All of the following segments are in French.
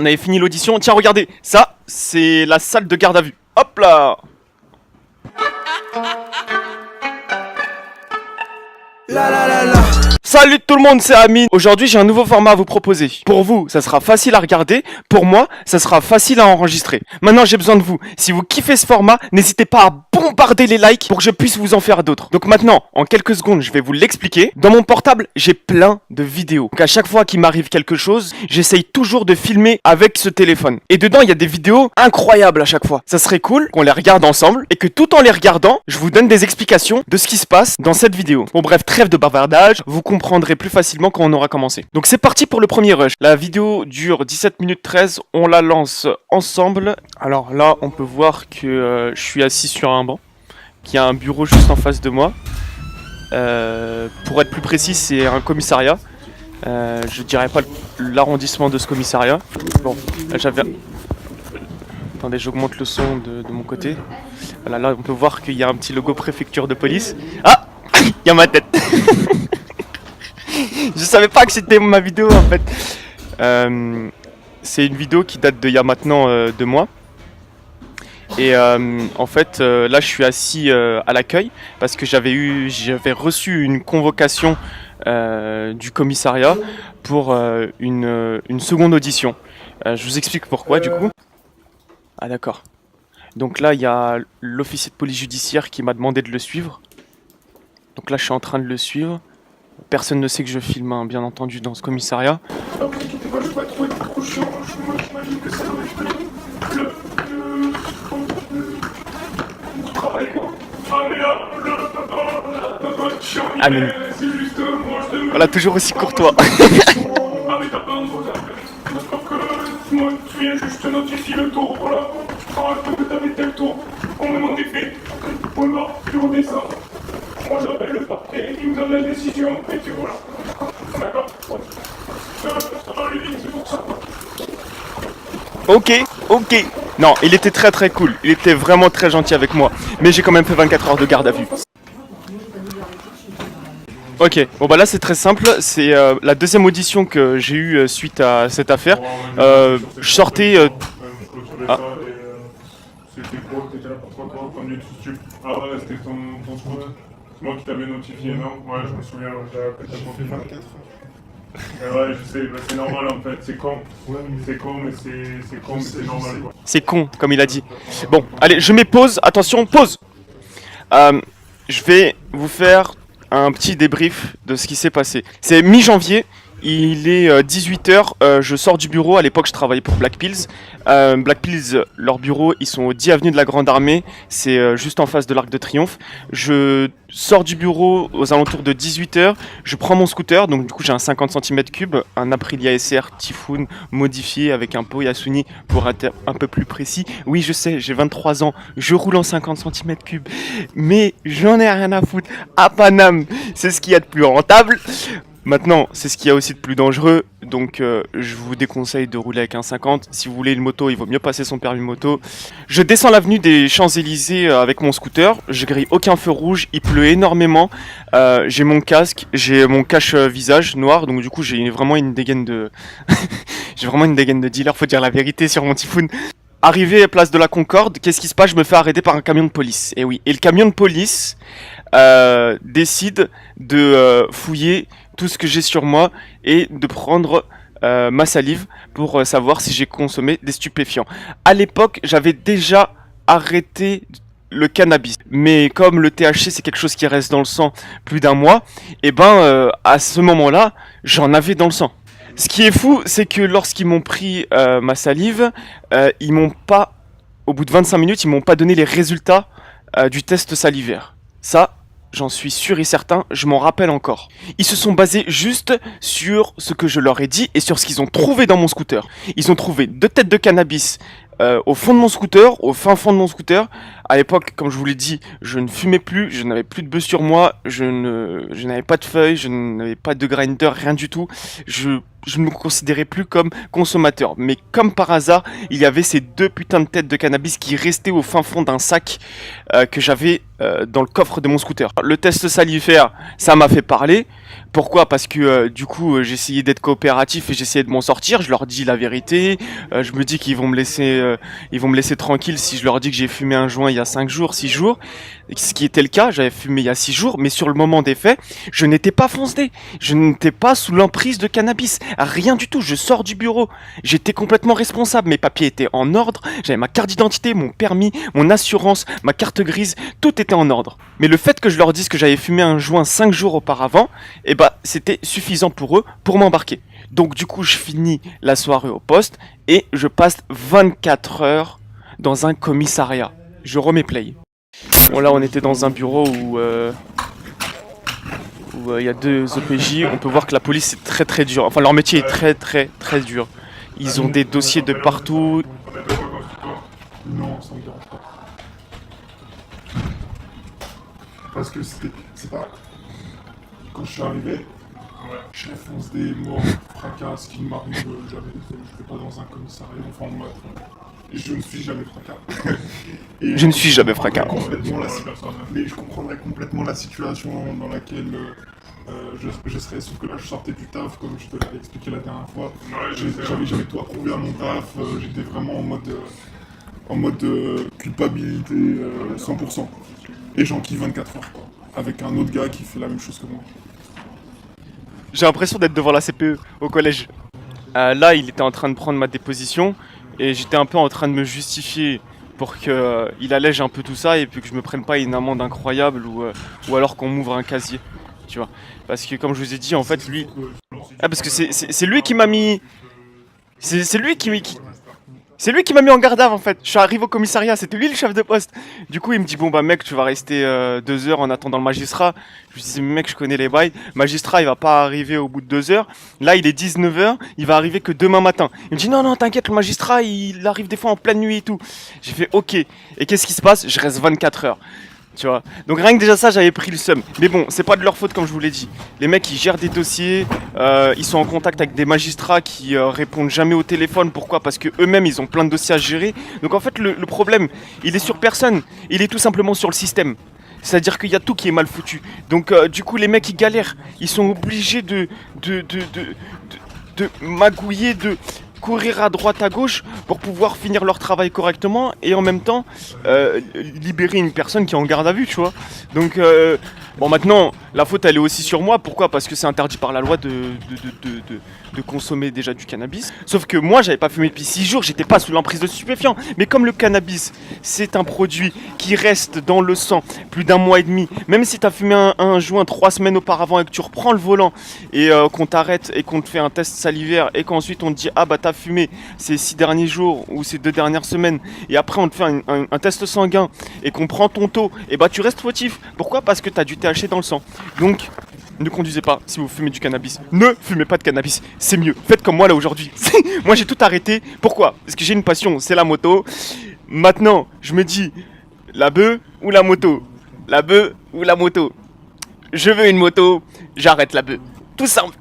On avait fini l'audition. Tiens, regardez, ça, c'est la salle de garde à vue. Hop là. Salut tout le monde, c'est Amine. Aujourd'hui, j'ai un nouveau format à vous proposer. Pour vous, ça sera facile à regarder. Pour moi, ça sera facile à enregistrer. Maintenant, j'ai besoin de vous. Si vous kiffez ce format, n'hésitez pas à bombarder les likes pour que je puisse vous en faire d'autres. Donc maintenant, en quelques secondes, je vais vous l'expliquer. Dans mon portable, j'ai plein de vidéos. Donc à chaque fois qu'il m'arrive quelque chose, j'essaye toujours de filmer avec ce téléphone. Et dedans, il y a des vidéos incroyables à chaque fois. Ça serait cool qu'on les regarde ensemble et que tout en les regardant, je vous donne des explications de ce qui se passe dans cette vidéo. Bon bref, trêve de bavardage, vous comprendrez plus facilement quand on aura commencé. Donc c'est parti pour le premier rush. La vidéo dure 17 minutes 13, on la lance ensemble. Alors là, on peut voir que je suis assis sur un banc, qu'il y a un bureau juste en face de moi. Pour être plus précis, c'est un commissariat. Je dirais pas l'arrondissement de ce commissariat. Bon, j'avais... Attendez, j'augmente le son de mon côté. Voilà, là on peut voir qu'il y a un petit logo préfecture de police. Ah, il y a ma tête. Je savais pas que c'était ma vidéo en fait. C'est une vidéo qui date d'il y a maintenant 2 mois. Et en fait, là je suis assis à l'accueil parce que j'avais reçu une convocation du commissariat pour une seconde audition. Je vous explique pourquoi du coup. Ah d'accord. Donc là il y a l'officier de police judiciaire qui m'a demandé de le suivre. Donc là je suis en train de le suivre. Personne ne sait que je filme, hein, bien entendu, dans ce commissariat. Ah mais... Voilà, toujours aussi courtois. Moi, je viens juste notifier le tour, voilà. Je te rappelle que t'avais tel tour. On me demande des faits. Point barre, puis on descend. Moi, j'appelle le parquet, il me donne la décision, et puis voilà. D'accord. Ça va lui dire, c'est pour ça. Ok. Non, il était très cool. Il était vraiment très gentil avec moi. Mais j'ai quand même fait 24 heures de garde à vue. Ok, bon bah là c'est très simple, c'est la deuxième audition que j'ai eue suite à cette affaire. Je sortais... Ah. C'était quoi? T'étais là pour quoi? Comme du tout. Ah ouais, c'était ton squat. C'est moi qui t'avais notifié, non? Ouais, je me souviens, j'ai appelé ta compte 24 heures. Ouais, je sais, bah, c'est normal en fait, c'est con. C'est con, mais c'est normal quoi. C'est con, comme il a dit. Bon, allez, je mets pause, attention, pause. Je vais vous faire un petit débrief de ce qui s'est passé. C'est mi-janvier, il est 18h, je sors du bureau, à l'époque je travaillais pour Black Pills. Black Pills, leur bureau, ils sont au 10 avenue de la Grande Armée, c'est juste en face de l'Arc de Triomphe. Je sors du bureau aux alentours de 18h, je prends mon scooter, donc du coup j'ai un 50 cm3, un Aprilia SR Typhoon modifié avec un pot Yasuni pour être un peu plus précis. Oui je sais, j'ai 23 ans, je roule en 50 cm3, mais j'en ai rien à foutre, à Paname, c'est ce qu'il y a de plus rentable. Maintenant, c'est ce qu'il y a aussi de plus dangereux, donc je vous déconseille de rouler avec un 50. Si vous voulez une moto, il vaut mieux passer son permis moto. Je descends l'avenue des Champs-Élysées avec mon scooter, je grille aucun feu rouge, il pleut énormément. J'ai mon casque, j'ai mon cache-visage noir, donc du coup j'ai vraiment une dégaine de... j'ai vraiment une dégaine de dealer, faut dire la vérité sur mon Typhoon. Arrivé à place de la Concorde, qu'est-ce qui se passe? Je me fais arrêter par un camion de police. Et oui, et le camion de police décide de fouiller tout ce que j'ai sur moi et de prendre ma salive pour savoir si j'ai consommé des stupéfiants. À l'époque, j'avais déjà arrêté le cannabis, mais comme le THC c'est quelque chose qui reste dans le sang plus d'1 mois, et ben à ce moment-là, j'en avais dans le sang. Ce qui est fou, c'est que lorsqu'ils m'ont pris ma salive, ils m'ont pas, au bout de 25 minutes, ils m'ont pas donné les résultats du test salivaire. Ça, j'en suis sûr et certain, je m'en rappelle encore. Ils se sont basés juste sur ce que je leur ai dit et sur ce qu'ils ont trouvé dans mon scooter. Ils ont trouvé 2 têtes de cannabis au fond de mon scooter, au fin fond de mon scooter, à l'époque, comme je vous l'ai dit, je ne fumais plus, je n'avais plus de bœuf sur moi, je n'avais pas de feuilles, je n'avais pas de grinder, rien du tout. Je ne me considérais plus comme consommateur. Mais comme par hasard, il y avait ces deux putains de têtes de cannabis qui restaient au fin fond d'un sac que j'avais dans le coffre de mon scooter. Le test salivaire, ça m'a fait parler. Pourquoi? Parce que du coup, j'essayais d'être coopératif et j'essayais de m'en sortir. Je leur dis la vérité. Je me dis qu'ils vont ils vont me laisser tranquille si je leur dis que j'ai fumé un joint il y a 5 jours, 6 jours. Ce qui était le cas, j'avais fumé il y a 6 jours, mais sur le moment des faits, je n'étais pas foncé. Je n'étais pas sous l'emprise de cannabis. Rien du tout. Je sors du bureau. J'étais complètement responsable. Mes papiers étaient en ordre. J'avais ma carte d'identité, mon permis, mon assurance, ma carte grise. Tout était en ordre. Mais le fait que je leur dise que j'avais fumé un joint 5 jours auparavant, eh ben, c'était suffisant pour eux pour m'embarquer. Donc du coup, je finis la soirée au poste et je passe 24 heures dans un commissariat. Je remets play. Bon là, on était dans un bureau où il y a deux OPJ. On peut voir que la police c'est très très dur. Enfin, leur métier est très très très dur. Ils ont des dossiers de partout. Non, ça me dérange pas. Parce que c'est pas... Quand je suis arrivé, je fonce des morts, fracas, ce qui m'arrive, je vais pas dans un commissariat, enfin en mode... Et je ne suis jamais fracas. Et Je ne suis jamais fracas. Mais je comprendrais complètement la situation dans laquelle je serais, sauf que là je sortais du taf, comme je te l'avais expliqué la dernière fois. J'avais jamais tout approuvé à mon taf, j'étais vraiment en mode culpabilité 100%. Et j'enquille 24 heures, quoi, avec un autre gars qui fait la même chose que moi. J'ai l'impression d'être devant la CPE au collège. Là, il était en train de prendre ma déposition et j'étais un peu en train de me justifier pour qu'il allège un peu tout ça et puis que je me prenne pas une amende incroyable ou alors qu'on m'ouvre un casier, tu vois. Parce que comme je vous ai dit, en fait, lui... Ah, parce que c'est lui qui m'a mis... C'est lui C'est lui qui m'a mis en garde à vue en fait. Je suis arrivé au commissariat, c'était lui le chef de poste. Du coup, il me dit bon bah mec, tu vas rester 2 heures en attendant le magistrat. Je lui dis mec, je connais les bails. Magistrat, il va pas arriver au bout de 2 heures. Là, il est 19 h, il va arriver que demain matin. Il me dit non t'inquiète, le magistrat, il arrive des fois en pleine nuit et tout. J'ai fait OK. Et qu'est-ce qui se passe? Je reste 24 heures. Tu vois. Donc rien que déjà ça, j'avais pris le seum. Mais bon, c'est pas de leur faute comme je vous l'ai dit. Les mecs, ils gèrent des dossiers, ils sont en contact avec des magistrats qui répondent jamais au téléphone. Pourquoi? Parce que eux-mêmes, ils ont plein de dossiers à gérer. Donc en fait, le problème, il est sur personne. Il est tout simplement sur le système. C'est-à-dire qu'il y a tout qui est mal foutu. Donc du coup, les mecs, ils galèrent. Ils sont obligés de magouiller, de courir à droite à gauche pour pouvoir finir leur travail correctement et en même temps libérer une personne qui est en garde à vue, tu vois. Donc bon, maintenant la faute elle est aussi sur moi. Pourquoi? Parce que c'est interdit par la loi de consommer déjà du cannabis. Sauf que moi j'avais pas fumé depuis 6 jours, j'étais pas sous l'emprise de stupéfiants. Mais comme le cannabis c'est un produit qui reste dans le sang plus d'1 mois et demi, même si t'as fumé un joint 3 semaines auparavant et que tu reprends le volant et qu'on t'arrête et qu'on te fait un test salivaire et qu'ensuite on te dit ah bah t'as fumé ces 6 derniers jours ou ces 2 dernières semaines et après on te fait un test sanguin et qu'on prend ton taux, et bah tu restes fautif. Pourquoi? Parce que t'as du THC dans le sang. Donc ne conduisez pas si vous fumez du cannabis. Ne fumez pas de cannabis, c'est mieux. Faites comme moi là aujourd'hui. Moi j'ai tout arrêté. Pourquoi? Parce que j'ai une passion, c'est la moto. Maintenant, je me dis, la bœuf ou la moto? La bœuf ou la moto? Je veux une moto, j'arrête la bœuf. Tout simple.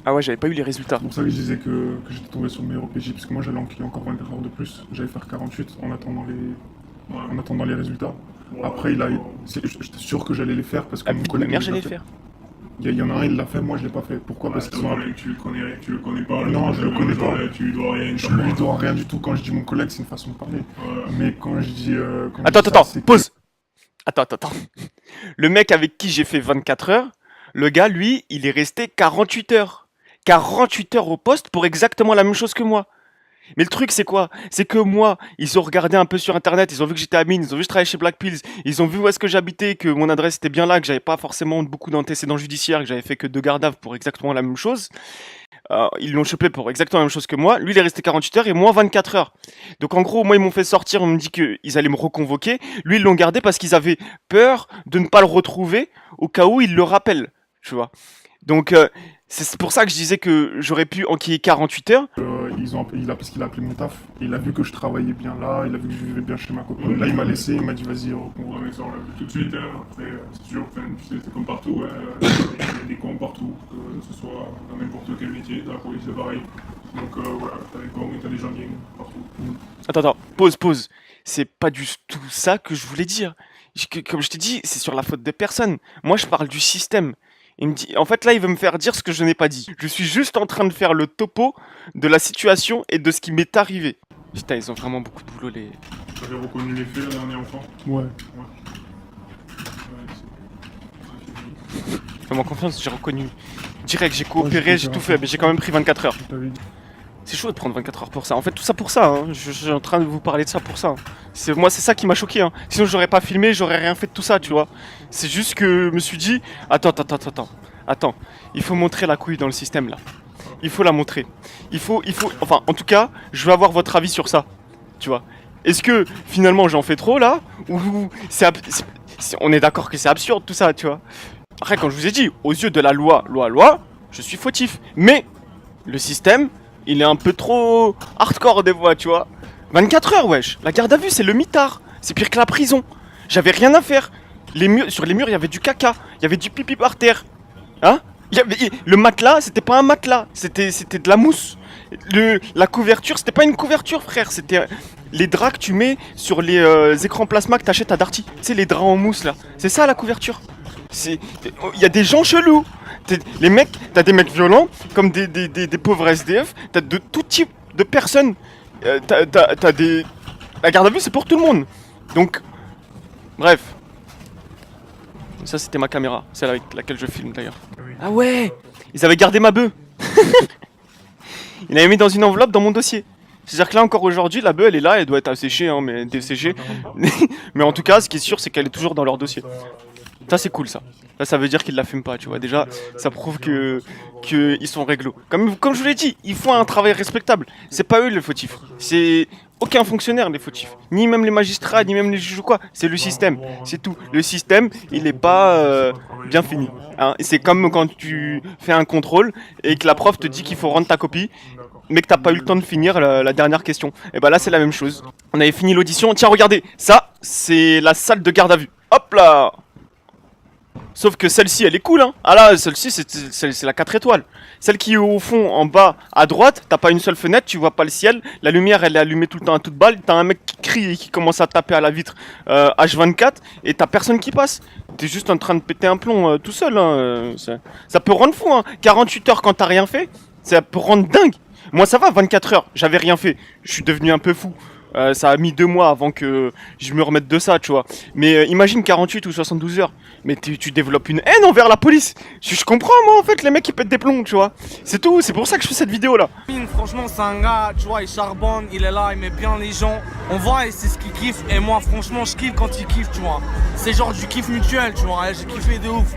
Ah ouais, j'avais pas eu les résultats. C'est pour ça que je disais que j'étais tombé sur le meilleur OPJ, parce que moi j'allais enquiller encore 24 heures de plus. J'allais faire 48 en attendant les résultats. Après, j'étais sûr que j'allais les faire parce que mon collègue. La mère, j'allais les faire. Il y en a un, il l'a fait, moi je l'ai pas fait. Pourquoi? Parce qu'ils ont appelé. Tu le connais pas. Non, je le connais pas. Tu lui dois rien. Je lui dois rien du tout. Quand je dis mon collègue, c'est une façon de parler. Mais quand je dis. Attends, pause. Attends. Le mec avec qui j'ai fait 24 heures, le gars, lui, il est resté 48 heures. 48 heures au poste pour exactement la même chose que moi. Mais le truc, c'est quoi? C'est que moi, ils ont regardé un peu sur internet, ils ont vu que j'étais admin, ils ont vu que je travaillais chez Black Pills, ils ont vu où est-ce que j'habitais, que mon adresse était bien là, que j'avais pas forcément beaucoup d'antécédents judiciaires, que j'avais fait que 2 gardes à vue pour exactement la même chose. Ils l'ont chopé pour exactement la même chose que moi. Lui, il est resté 48 heures et moi 24 heures. Donc en gros, moi, ils m'ont fait sortir, on me dit qu'ils allaient me reconvoquer. Lui, ils l'ont gardé parce qu'ils avaient peur de ne pas le retrouver au cas où il le rappelle, tu vois. Donc C'est pour ça que je disais que j'aurais pu enquiller 48 heures. Parce qu'il a appelé mon taf. Il a vu que je travaillais bien là, il a vu que je vivais bien chez ma copine. Là, il m'a laissé, il m'a dit vas-y, on va mettre ça, on l'a vu tout de suite. Après, c'est sûr, tu sais, c'est comme partout, il y a des cons partout, que ce soit dans n'importe quel métier, dans la police c'est pareil. Donc voilà, t'as des cons et t'as des gens bien partout. Attends, pause. C'est pas du tout ça que je voulais dire. Comme je t'ai dit, c'est sur la faute de personne. Moi, je parle du système. Il me dit, en fait, là, il veut me faire dire ce que je n'ai pas dit. Je suis juste en train de faire le topo de la situation et de ce qui m'est arrivé. Putain, ils ont vraiment beaucoup de boulot, les... T'avais reconnu les faits la dernière fois? Ouais. Fais-moi confiance, j'ai reconnu. Direct, j'ai coopéré, j'ai tout fait, mais j'ai quand même pris 24 heures. C'est chaud de prendre 24 heures pour ça. En fait, tout ça pour ça. Hein. Je suis en train de vous parler de ça pour ça. Moi, c'est ça qui m'a choqué. Hein. Sinon, j'aurais pas filmé, j'aurais rien fait de tout ça, tu vois. C'est juste que je me suis dit, attends. Il faut montrer la couille dans le système là. Il faut la montrer. Enfin, en tout cas, je veux avoir votre avis sur ça. Tu vois. Est-ce que finalement j'en fais trop là, ou on est d'accord que c'est absurde tout ça, tu vois. Après, quand je vous ai dit, aux yeux de la loi, je suis fautif. Mais le système, il est un peu trop hardcore des fois, tu vois. 24 heures, wesh. La garde à vue, c'est le mitard. C'est pire que la prison. J'avais rien à faire. Sur les murs, il y avait du caca. Il y avait du pipi par terre. Hein? Le matelas, c'était pas un matelas. C'était de la mousse. La couverture, c'était pas une couverture, frère. C'était les draps que tu mets sur les écrans plasma que t'achètes à Darty. Tu sais, les draps en mousse, là. C'est ça, la couverture. Il y a des gens chelous. Les mecs, t'as des mecs violents, comme des pauvres SDF, t'as de tout type de personnes. T'as des... La garde à vue, c'est pour tout le monde. Donc, bref. Ça, c'était ma caméra, celle avec laquelle je filme d'ailleurs. Ah ouais, ils avaient gardé ma bœuf. Ils l'avaient mis dans une enveloppe dans mon dossier. C'est-à-dire que là, encore aujourd'hui, la bœuf, elle est là, elle doit être asséchée, hein, mais desséchée. Mais en tout cas, ce qui est sûr, c'est qu'elle est toujours dans leur dossier. Ça, c'est cool, ça. Ça veut dire qu'ils la fument pas, tu vois. Déjà, ça prouve qu'ils sont réglo. Comme je vous l'ai dit, ils font un travail respectable. C'est pas eux les fautifs. C'est aucun fonctionnaire les fautifs. Ni même les magistrats, ni même les juges ou quoi. C'est le système. C'est tout. Le système, il est pas bien fini. Hein. C'est comme quand tu fais un contrôle et que la prof te dit qu'il faut rendre ta copie, mais que t'as pas eu le temps de finir la dernière question. Et bah là, c'est la même chose. On avait fini l'audition. Tiens, regardez. Ça, c'est la salle de garde à vue. Hop là! Sauf que celle-ci, elle est cool, hein. Ah là, celle-ci, c'est la 4 étoiles. Celle qui est au fond, en bas, à droite, t'as pas une seule fenêtre, tu vois pas le ciel. La lumière, elle est allumée tout le temps à toute balle. T'as un mec qui crie et qui commence à taper à la vitre H24 et t'as personne qui passe. T'es juste en train de péter un plomb tout seul, hein. Ça peut rendre fou, hein. 48 heures quand t'as rien fait, ça peut rendre dingue. Moi, ça va, 24 heures, j'avais rien fait. Je suis devenu un peu fou. Ça a mis 2 mois avant que je me remette de ça, tu vois. Mais imagine 48 ou 72 heures. Mais tu développes une haine envers la police. Je comprends, moi, en fait, les mecs qui pètent des plombs, tu vois. C'est tout, c'est pour ça que je fais cette vidéo là. Franchement, c'est un gars, tu vois, il charbonne, il est là, il met bien les gens. On voit et c'est ce qu'il kiffe. Et moi, franchement, je kiffe quand il kiffe, tu vois. C'est genre du kiff mutuel, tu vois. J'ai kiffé de ouf.